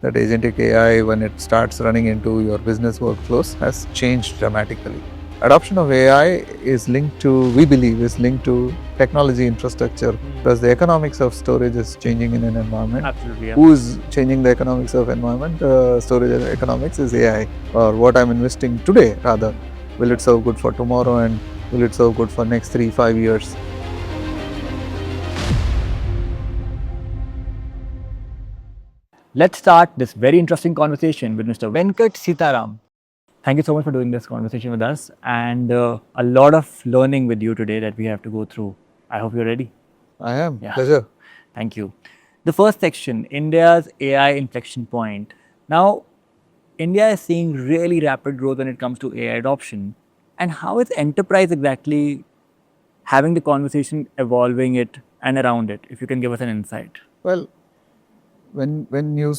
that agentic AI, when it starts running into your business workflows, has changed dramatically. Adoption of AI is linked to, we believe, is linked to technology infrastructure, because the economics of storage is changing in an environment. Absolutely. Yeah. Who is changing the economics of environment? Storage economics is AI, or what I'm investing today rather. Will it serve good for tomorrow, and will it serve good for next 3-5 years? Let's start this very interesting conversation with Mr. Venkat Sitaram. Thank you so much for doing this conversation with us, and a lot of learning with you today that we have to go through. I hope you're ready. I am. Yeah. Pleasure. Thank you. The first section, India's AI inflection point. Now, India is seeing really rapid growth when it comes to AI adoption. And how is enterprise exactly having the conversation, evolving it, and around it? If you can give us an insight. Well, when you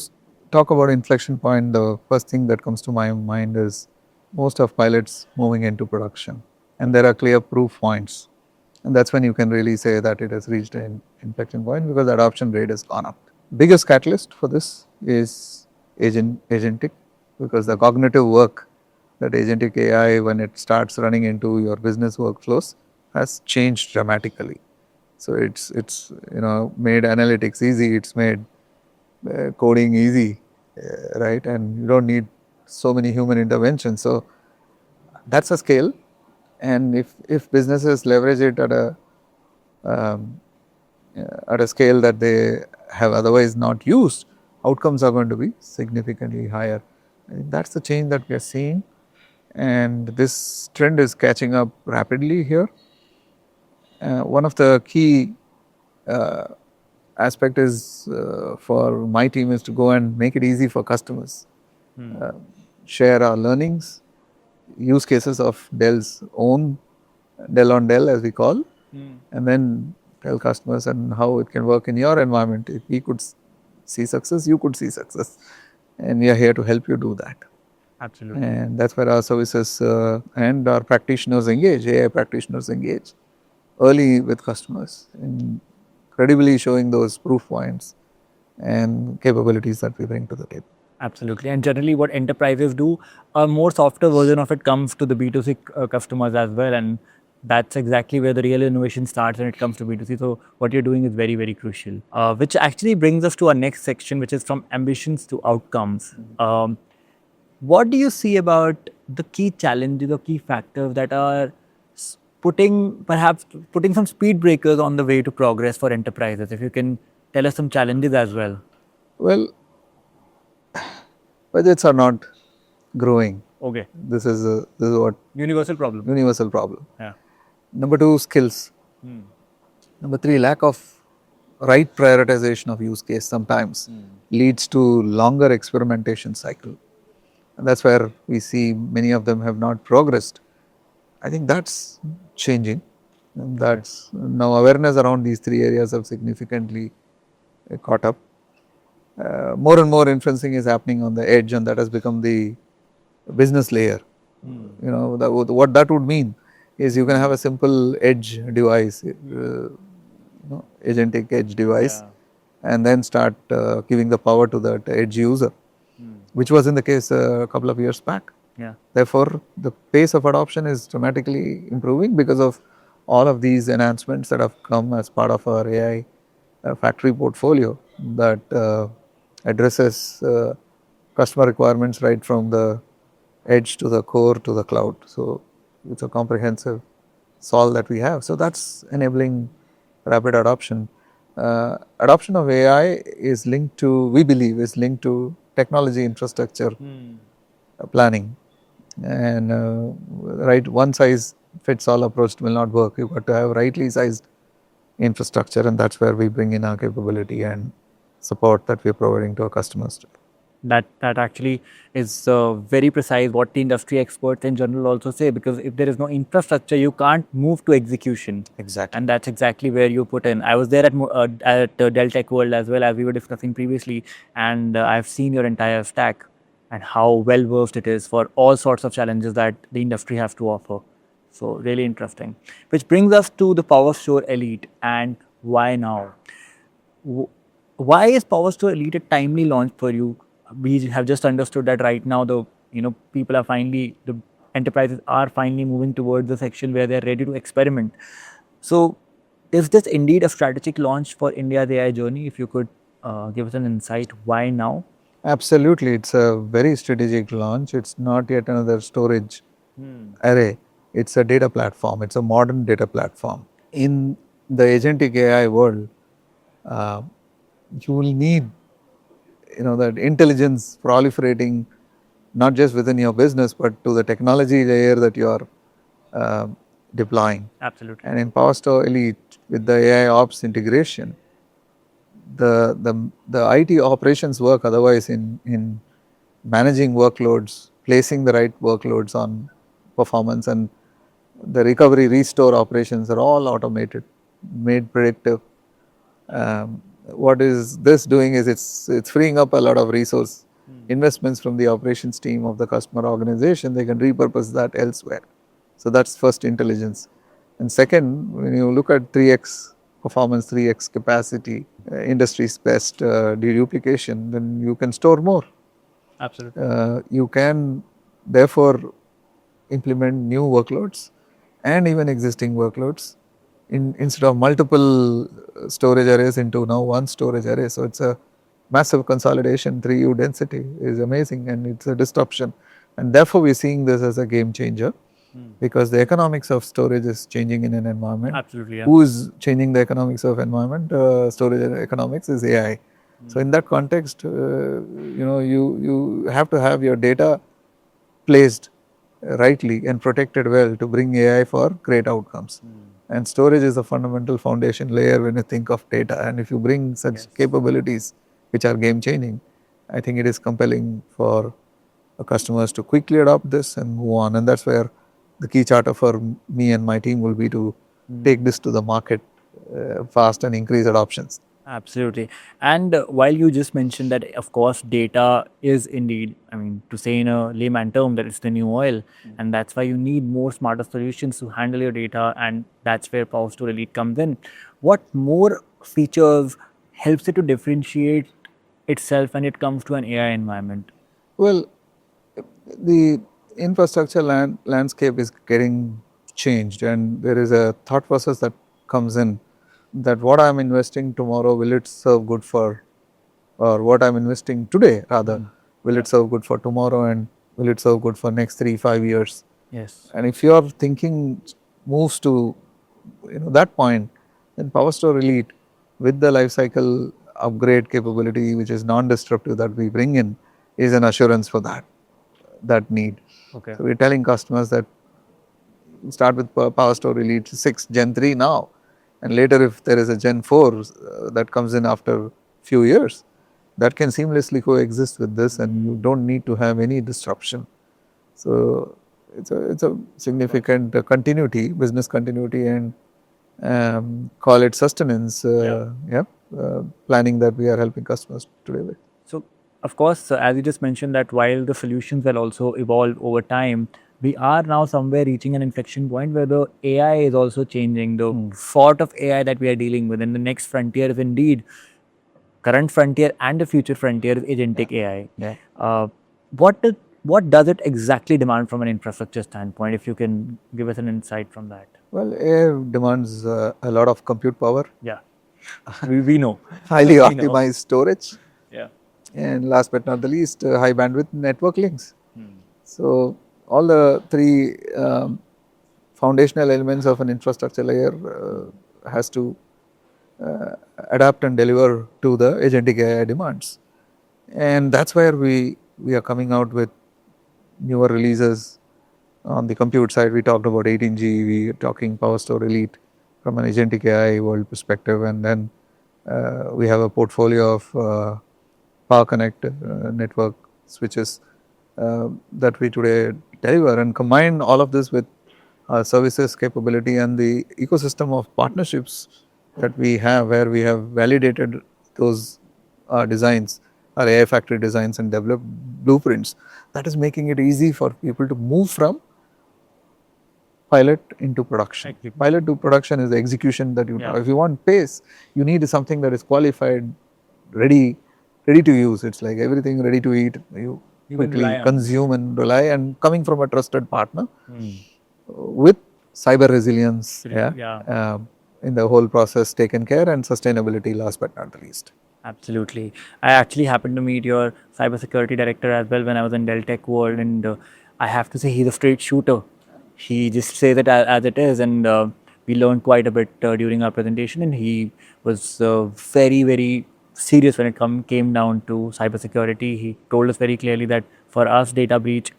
talk about inflection point, the first thing that comes to my mind is most of pilots moving into production, and there are clear proof points, and that's when you can really say that it has reached an inflection point, because the adoption rate has gone up. Biggest catalyst for this is agentic, because the cognitive work that agentic AI, when it starts running into your business workflows, has changed dramatically. So it's made analytics easy, it's made coding easy, right? And you don't need so many human interventions. So that's a scale, and if businesses leverage it um, at a scale that they have otherwise not used, outcomes are going to be significantly higher. I think that's the change that we are seeing, and this trend is catching up rapidly here. One of the key aspect is for my team is to go and make it easy for customers. Share our learnings, use cases of Dell's own Dell on Dell, as we call, and then tell customers and how it can work in your environment. If we could see success, you could see success, and we are here to help you do that. Absolutely. And that's where our services and our practitioners engage, AI practitioners engage early with customers, incredibly showing those proof points and capabilities that we bring to the table. Absolutely. And generally, what enterprises do, a more softer version of it comes to the B2C customers as well. And that's exactly where the real innovation starts when it comes to B2C. So, what you're doing is very, very crucial. Which actually brings us to our next section, which is from ambitions to outcomes. What do you see about the key challenges or key factors that are perhaps putting some speed breakers on the way to progress for enterprises? If you can tell us some challenges as well. Well, budgets are not growing. Okay. This is what Universal problem. universal problem. Yeah. Number 2, skills. Number 3, lack of right prioritization of use case sometimes leads to longer experimentation cycle, and that's where we see many of them have not progressed. I think that's changing, and that's now awareness around these 3 areas have significantly caught up. More and more inferencing is happening on the edge, and that has become the business layer. What that would mean is you can have a simple edge device, agentic edge device, and then start giving the power to that edge user, which was in the case a couple of years back. Yeah. Therefore, the pace of adoption is dramatically improving because of all of these enhancements that have come as part of our AI factory portfolio that addresses customer requirements right from the edge to the core to the cloud. So it's a comprehensive solve that we have. So that's enabling rapid adoption. Adoption of AI is linked to, we believe, is linked to technology infrastructure planning. And right, one size fits all approach will not work. You've got to have rightly sized infrastructure, and that's where we bring in our capability and support that we're providing to our customers. That actually is very precise what the industry experts in general also say, because if there is no infrastructure, you can't move to execution. Exactly. And that's exactly where you put in. I was there at Dell Tech World as well, as we were discussing previously, and I've seen your entire stack and how well versed it is for all sorts of challenges that the industry has to offer. So really interesting. Which brings us to the PowerStore Elite, and why now? Why is PowerStore Elite a timely launch for you, we have just understood that right now the people are finally, the enterprises are finally moving towards the section where they're ready to experiment. So is this indeed a strategic launch for India's AI journey? If you could give us an insight, why now? Absolutely, it's a very strategic launch. It's not yet another storage array. It's a data platform. It's a modern data platform. In the agentic AI world, uh, you will need that intelligence proliferating not just within your business but to the technology layer that you are uh, deploying. Absolutely. And in PowerStore Elite with the AI ops integration, the IT operations work otherwise in managing workloads, placing the right workloads on performance, and the recovery restore operations are all automated, made predictive. What is this doing is it's freeing up a lot of resource investments from the operations team of the customer organization. They can repurpose that elsewhere. So that's first intelligence. And second, when you look at 3x performance, 3x capacity, industry's best deduplication, then you can store more. Absolutely. You can therefore implement new workloads and even existing workloads instead of multiple storage arrays into now one storage array. So it's a massive consolidation. 3U density is amazing and it's a disruption. And therefore, we're seeing this as a game changer because the economics of storage is changing in an environment. Absolutely. Yeah. Who is changing the economics of environment? Storage economics is AI. So in that context, you have to have your data placed rightly and protected well to bring AI for great outcomes. And storage is a fundamental foundation layer when you think of data. And if you bring such capabilities, which are game changing, I think it is compelling for customers to quickly adopt this and move on. And that's where the key charter for me and my team will be to take this to the market fast and increase adoptions. Absolutely. And while you just mentioned that, of course, data is indeed, I mean, to say in a layman term, that it's the new oil. And that's why you need more smarter solutions to handle your data. And that's where PowerStore Elite comes in. What more features helps it to differentiate itself when it comes to an AI environment? Well, the infrastructure landscape is getting changed, and there is a thought process that comes in that what I am investing tomorrow, will it serve good for, or what I am investing today rather, will it serve good for tomorrow and will it serve good for next 3-5 years? Yes. And if your thinking moves to that point, then PowerStore Elite with the lifecycle upgrade capability, which is non-disruptive that we bring in, is an assurance for that need. Okay. So we're telling customers that start with PowerStore Elite 6 Gen 3 now, and later if there is a Gen 4 that comes in after few years, that can seamlessly coexist with this, and you don't need to have any disruption. So it's a significant continuity, business continuity, and call it sustenance. Planning that we are helping customers today with. So, of course, as you just mentioned, that while the solutions will also evolve over time, we are now somewhere reaching an inflection point where the AI is also changing. The sort of AI that we are dealing with, and the next frontier is indeed current frontier and the future frontier is agentic AI. Yeah. What does it exactly demand from an infrastructure standpoint? If you can give us an insight from that. Well, AI demands a lot of compute power, Yeah, we know. highly We know. optimized storage, Yeah. and last but not the least, high bandwidth network links. So all the three foundational elements of an infrastructure layer has to adapt and deliver to the agentic AI demands. And that's where we are coming out with newer releases. On the compute side, we talked about 18G, we are talking PowerStore Elite from an agentic AI world perspective, and then we have a portfolio of Power Connect network switches that we today deliver, and combine all of this with our services capability and the ecosystem of partnerships that we have, where we have validated those designs, our AI factory designs, and developed blueprints. That is making it easy for people to move from pilot into production. Exactly. Pilot to production is the execution that you Yeah. have. If you want pace, you need something that is qualified, ready ready to use. It's like everything ready to eat. You You can quickly rely on. consume and rely, and coming from a trusted partner Hmm. with cyber resilience, Yeah. in the whole process taken care, and sustainability last but not the least. Absolutely. I actually happened to meet your cybersecurity director as well when I was in Dell Tech World, and I have to say he's a straight shooter. He just says it as it is, and we learned quite a bit during our presentation. And he was very, very serious when it came down to cybersecurity. He told us very clearly that for us, data breach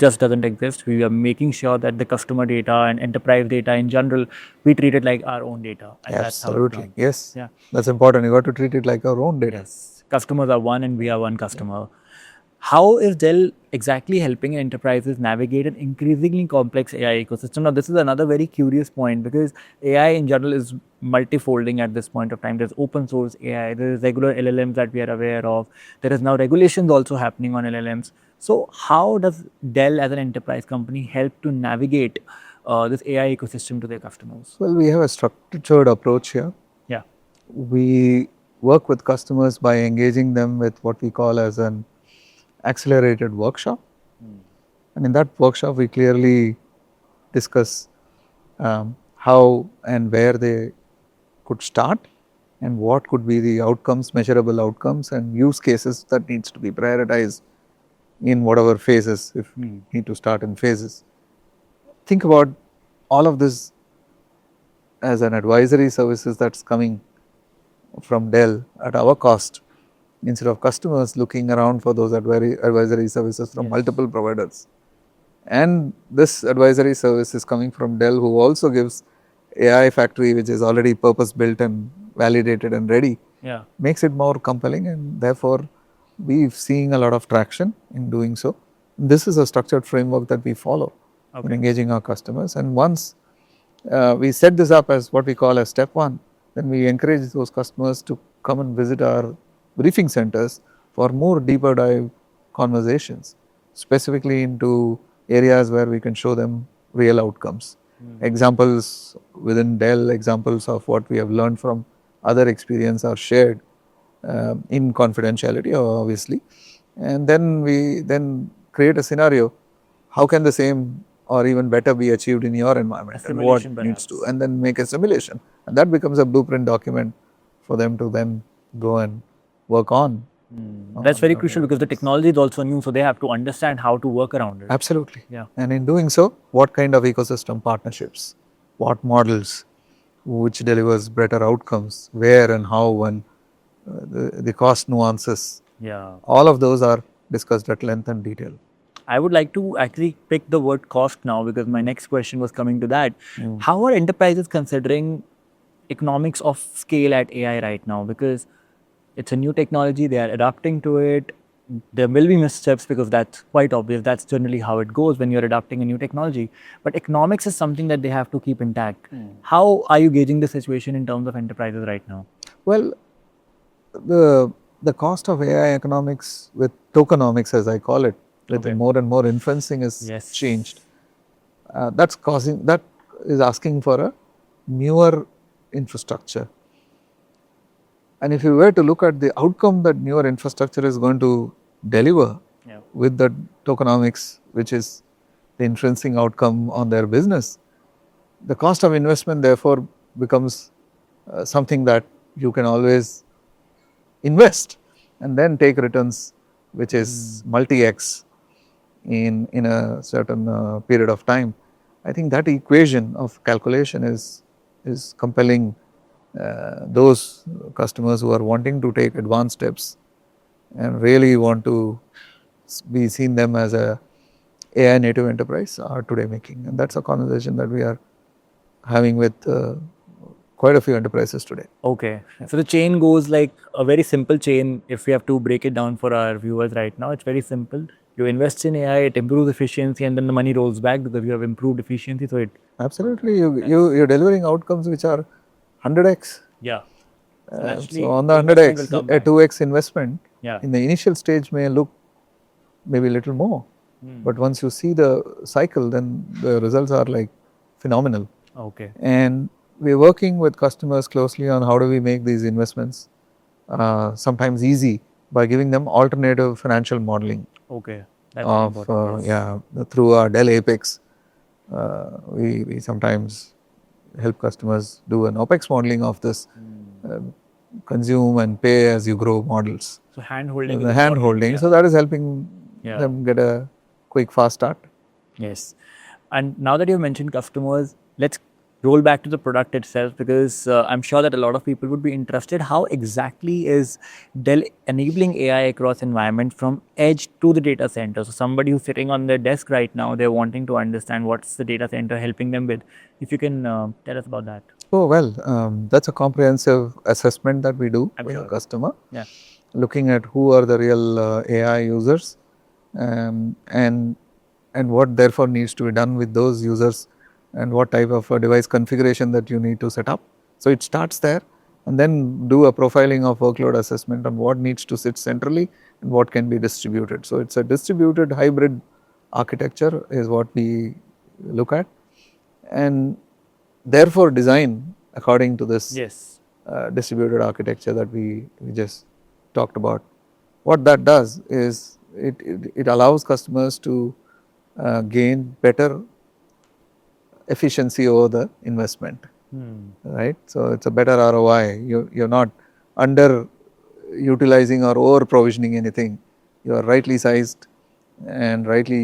just doesn't exist. We are making sure that the customer data and enterprise data in general, we treat it like our own data, and that's how it Absolutely, comes. yes. Yeah. That's important. You got to treat it like our own data. Yes, customers are one and we are one customer. How is Dell exactly helping enterprises navigate an increasingly complex AI ecosystem? Now, this is another very curious point because AI in general is multifolding at this point of time. There's open source AI, there is regular LLMs that we are aware of. There is now regulations also happening on LLMs. So, how does Dell as an enterprise company help to navigate this AI ecosystem to their customers? Well, we have a structured approach here. Yeah. We work with customers by engaging them with what we call as an accelerated workshop. And in that workshop, we clearly discuss how and where they could start and what could be the outcomes, measurable outcomes and use cases that needs to be prioritized in whatever phases, if we need to start in phases. Think about all of this as an advisory services that's coming from Dell at our cost, instead of customers looking around for those advisory services from multiple providers. And this advisory service is coming from Dell, who also gives AI factory, which is already purpose built and validated and ready. Yeah. Makes it more compelling, and therefore we've seen a lot of traction in doing so. This is a structured framework that we follow in engaging our customers, and once we set this up as what we call as step one, then we encourage those customers to come and visit our briefing centers for more deeper dive conversations, specifically into areas where we can show them real outcomes. Examples within Dell, examples of what we have learned from other experience are shared in confidentiality, obviously. And then we then create a scenario, how can the same or even better be achieved in your environment and what needs to, and then make a simulation, and that becomes a blueprint document for them to then go and work on. That's very crucial because the technology is also new, so they have to understand how to work around it. Absolutely. Yeah. And in doing so, what kind of ecosystem partnerships, what models, which delivers better outcomes, where and how, and the cost nuances. Yeah. All of those are discussed at length and detail. I would like to actually pick the word cost now because my next question was coming to that. How are enterprises considering economics of scale at AI right now? Because it's a new technology, they are adapting to it. There will be missteps because that's quite obvious. That's generally how it goes when you're adapting a new technology. But economics is something that they have to keep intact. How are you gauging the situation in terms of enterprises right now? Well, the cost of AI economics with tokenomics, as I call it, with more and more inferencing is changed. That is asking for a newer infrastructure. And if you were to look at the outcome that newer infrastructure is going to deliver with the tokenomics, which is the inferencing outcome on their business, the cost of investment therefore becomes something that you can always invest and then take returns, which is multi-x in a certain period of time. I think that equation of calculation is compelling those customers who are wanting to take advanced steps and really want to be seen them as a AI native enterprise are today making, and that's a conversation that we are having with quite a few enterprises today. Okay. So the chain goes like a very simple chain. If we have to break it down for our viewers right now, it's very simple. You invest in AI, it improves efficiency, and then the money rolls back because you have improved efficiency. So it absolutely you're delivering outcomes which are 100x. Yeah. So on the 100x, a 2x investment in the initial stage may look maybe a little more, but once you see the cycle, then the results are like phenomenal. Okay. And we're working with customers closely on how do we make these investments sometimes easy by giving them alternative financial modeling Okay, that's very of important. Yes. through our Dell Apex. We sometimes help customers do an OPEX modeling of this consume and pay as you grow models. So hand holding is The hand important. holding, Yeah. so that is helping Yeah. them get a quick, fast start. Yes. And now that you've mentioned customers, let's roll back to the product itself because I'm sure that a lot of people would be interested. How exactly is Dell enabling AI across environment from edge to the data center? So somebody who's sitting on their desk right now, they're wanting to understand what's the data center helping them with. If you can tell us about that. Oh well, that's a comprehensive assessment that we do I'm with sure. a customer, Yeah. looking at who are the real AI users, um, and and what therefore needs to be done with those users, and what type of a device configuration that you need to set up. So it starts there, and then do a profiling of workload assessment on what needs to sit centrally and what can be distributed. So it's a distributed hybrid architecture is what we look at, and therefore design according to this Yes. distributed architecture that we just talked about. What that does is it allows customers to gain better efficiency over the investment, right? So it's a better ROI. You're not under utilizing or over provisioning anything. You are rightly sized and rightly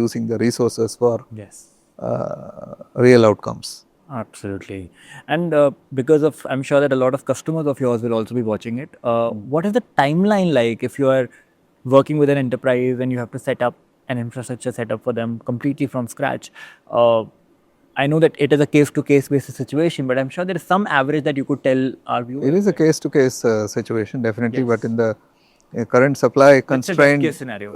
using the resources for Yes. real outcomes. Absolutely. And because of, I'm sure that a lot of customers of yours will also be watching it. What is the timeline like if you are working with an enterprise and you have to set up an infrastructure setup for them completely from scratch? I know that it is a case to case basis situation, but I'm sure there is some average that you could tell our viewers. It is a case to case situation definitely, but Yes. in the current supply It's a best constrained case scenario.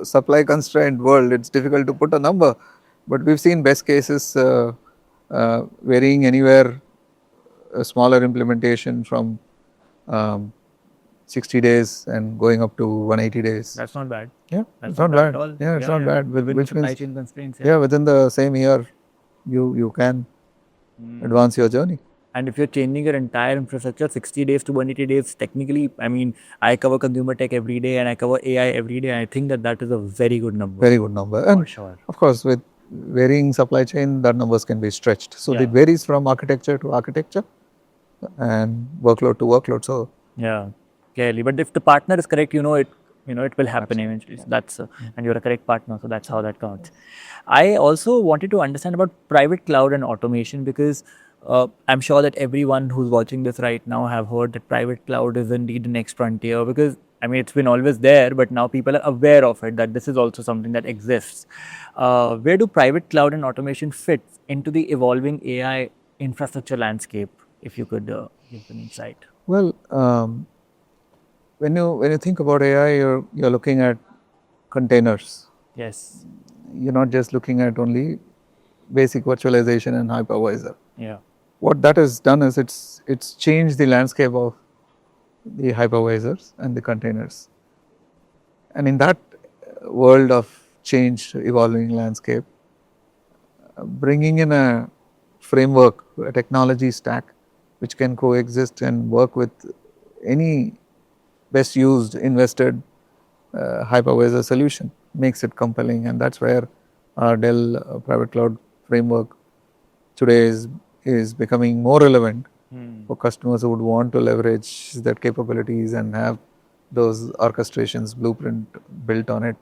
world, it's difficult to put a number, but we've seen best cases varying anywhere, a smaller implementation from 60 days and going up to 180 days. That's not bad. Yeah, That's it's not bad at bad. all. Yeah, it's not bad. Within Which supply means, chain constraints. yeah, within the same year, you can advance your journey. And if you're changing your entire infrastructure 60 days to 180 days, technically, I mean, I cover consumer tech every day and I cover AI every day. I think that that is a very good number. Very good number. And For sure. of course, with varying supply chain, that numbers can be stretched. So Yeah. it varies from architecture to architecture and workload to workload. So Yeah, clearly. But if the partner is correct, it will happen eventually. So that's and you're a correct partner, so that's how that counts. I also wanted to understand about private cloud and automation because I'm sure that everyone who's watching this right now have heard that private cloud is indeed the next frontier because I mean it's been always there, but now people are aware of it that this is also something that exists. Where do private cloud and automation fit into the evolving AI infrastructure landscape? If you could give an insight. well, when you think about AI, you're looking at containers. Yes. You're not just looking at only basic virtualization and hypervisor. Yeah. What that has done is it's changed the landscape of the hypervisors and the containers. And in that world of changed, evolving landscape, bringing in a framework, a technology stack, which can coexist and work with any best used, invested hypervisor solution makes it compelling. And that's where our Dell private cloud framework today is becoming more relevant for customers who would want to leverage that capabilities and have those orchestrations blueprint built on it.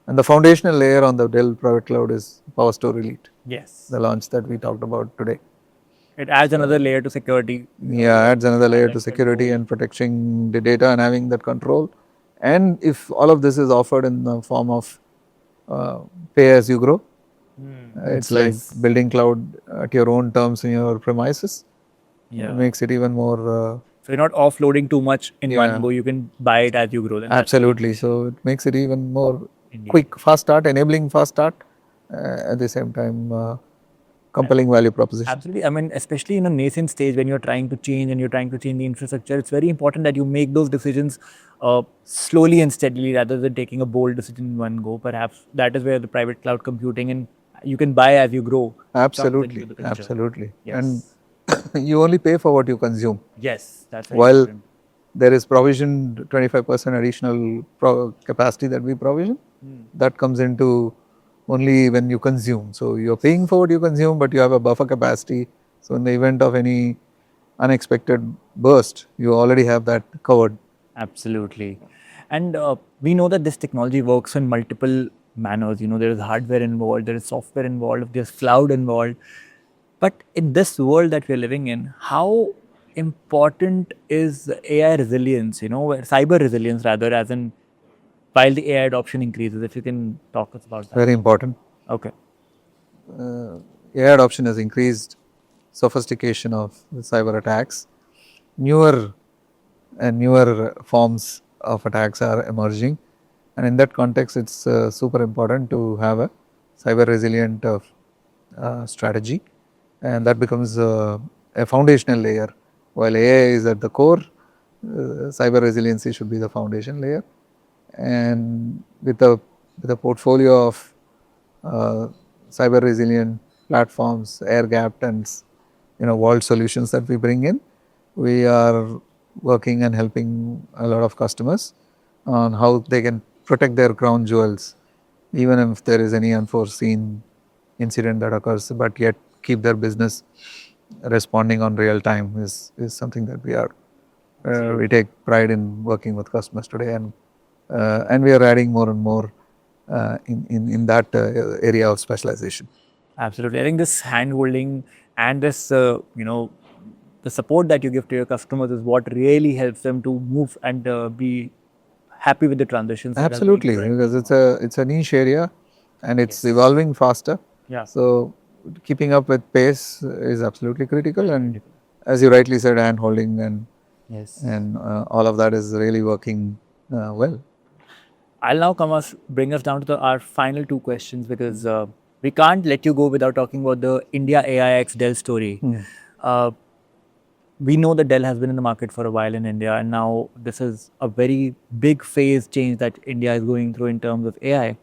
And the foundational layer on the Dell private cloud is PowerStore Elite, Yes. the launch that we talked about today. It adds another layer to security. Yeah, adds another layer to security and protecting the data and having that control. And if all of this is offered in the form of pay as you grow, it's like building cloud at your own terms in your premises. Yeah. It makes it even more. So you're not offloading too much in Yeah. one go. You can buy it as you grow. Then Absolutely. So it makes it even more Indeed. quick, fast start, enabling fast start, at the same time compelling value proposition. Absolutely. I mean, especially in a nascent stage when you're trying to change and you're trying to change the infrastructure, it's very important that you make those decisions slowly and steadily rather than taking a bold decision in one go. Perhaps that is where the private cloud computing and you can buy as you grow. Absolutely. Absolutely. Yes. And you only pay for what you consume. Yes, that's very While important. there is provisioned 25% additional capacity that we provision. That comes into only when you consume. So, you are paying for what you consume, but you have a buffer capacity. So, in the event of any unexpected burst, you already have that covered. Absolutely. And we know that this technology works in multiple manners. You know, there is hardware involved, there is software involved, there's cloud involved. But in this world that we're living in, how important is AI resilience, you know, cyber resilience rather, as in while the AI adoption increases? If you can talk us about that. Very important. Okay. AI adoption has increased sophistication of cyber attacks. Newer and newer forms of attacks are emerging, and in that context, it's super important to have a cyber resilient strategy, and that becomes a foundational layer. While AI is at the core, cyber resiliency should be the foundation layer, and with a portfolio of uh, cyber resilient platforms, air gapped and vault solutions that we bring in, we are working and helping a lot of customers on how they can protect their crown jewels, even if there is any unforeseen incident that occurs, but yet keep their business responding on real time is something that we take pride in working with customers today, and we are adding more and more in that area of specialization. Absolutely. I think this hand holding and this, the support that you give to your customers is what really helps them to move and be happy with the transitions that are going Absolutely, through. because it's a niche area and it's Yes. evolving faster. Yeah. So keeping up with pace is absolutely critical, and as you rightly said, hand holding Yes. and all of that is really working well. I'll now bring us down to our final two questions, because we can't let you go without talking about the India AIX Dell story. Uh, we know that Dell has been in the market for a while in India, and now this is a very big phase change that India is going through in terms of AI.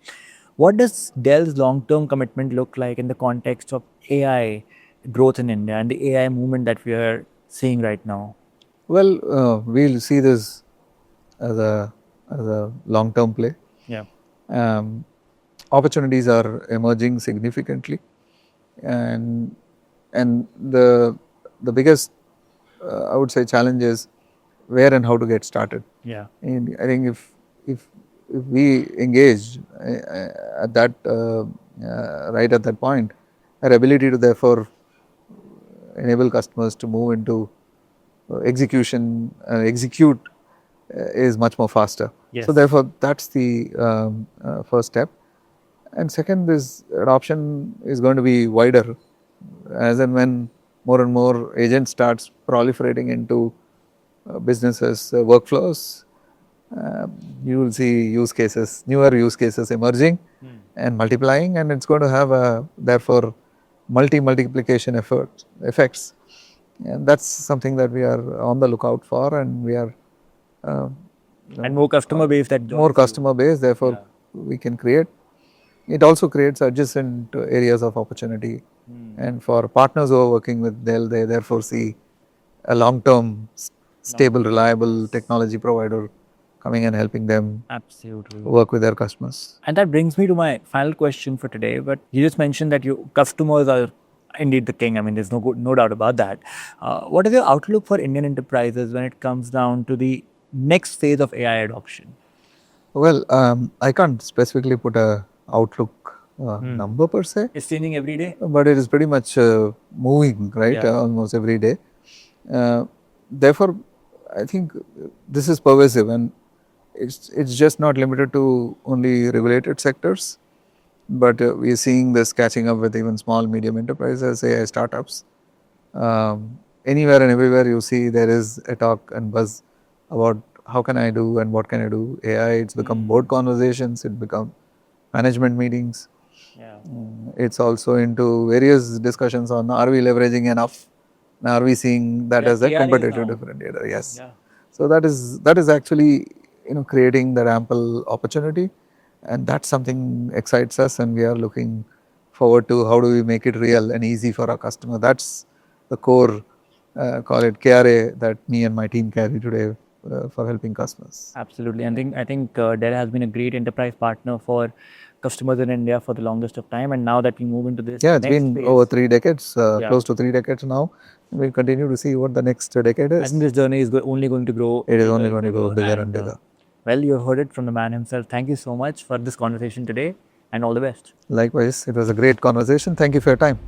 What does Dell's long-term commitment look like in the context of AI growth in India and the AI movement that we are seeing right now? Well, we'll see this as a long term play. Yeah. Um, Opportunities are emerging significantly, and the biggest I would say challenge is where and how to get started. Yeah. And I think if we engage at that right at that point, our ability to therefore enable customers to move into execution execute is much more faster. Yes. So therefore, that's the first step. And second is adoption is going to be wider as and when more and more agents starts proliferating into businesses workflows. You will see newer use cases emerging and multiplying, and it's going to have a therefore multiplication effects, and that's something that we are on the lookout for, and we are uh, And more customer base that more joins you. customer base. Therefore, we can create. It also creates adjacent areas of opportunity, and for partners who are working with Dell, they therefore see a long-term, stable, reliable technology provider coming and helping them Absolutely. work with their customers. And that brings me to my final question for today. But you just mentioned that your customers are indeed the king. I mean, there's no doubt about that. What is your outlook for Indian enterprises when it comes down to the next phase of AI adoption? Well, I can't specifically put a outlook number per se, It's changing every day. but it is pretty much moving, right? Yeah. Almost every day. Therefore, I think this is pervasive, and it's just not limited to only regulated sectors, but we are seeing this catching up with even small medium enterprises, AI startups. Anywhere and everywhere you see there is a talk and buzz about how can I do and what can I do AI. It's become board conversations, it become management meetings. Yeah. It's also into various discussions on are we leveraging enough, are we seeing that as a KRAs competitive now. differentiator. Yes. Yeah. So that is actually creating that ample opportunity, and that's something excites us, and we are looking forward to how do we make it real and easy for our customer. That's the core, call it KRA, that me and my team carry today. for helping customers. Absolutely. I think Dell has been a great enterprise partner for customers in India for the longest of time. And now that we move into this Yeah, it's next been phase, over 3 decades, Yeah. close to 3 decades now. We'll continue to see what the next decade I is. think this journey is only going to grow. It is bigger only and going to go bigger and uh, bigger. well, you heard it from the man himself. Thank you so much for this conversation today, and all the best. Likewise, it was a great conversation. Thank you for your time.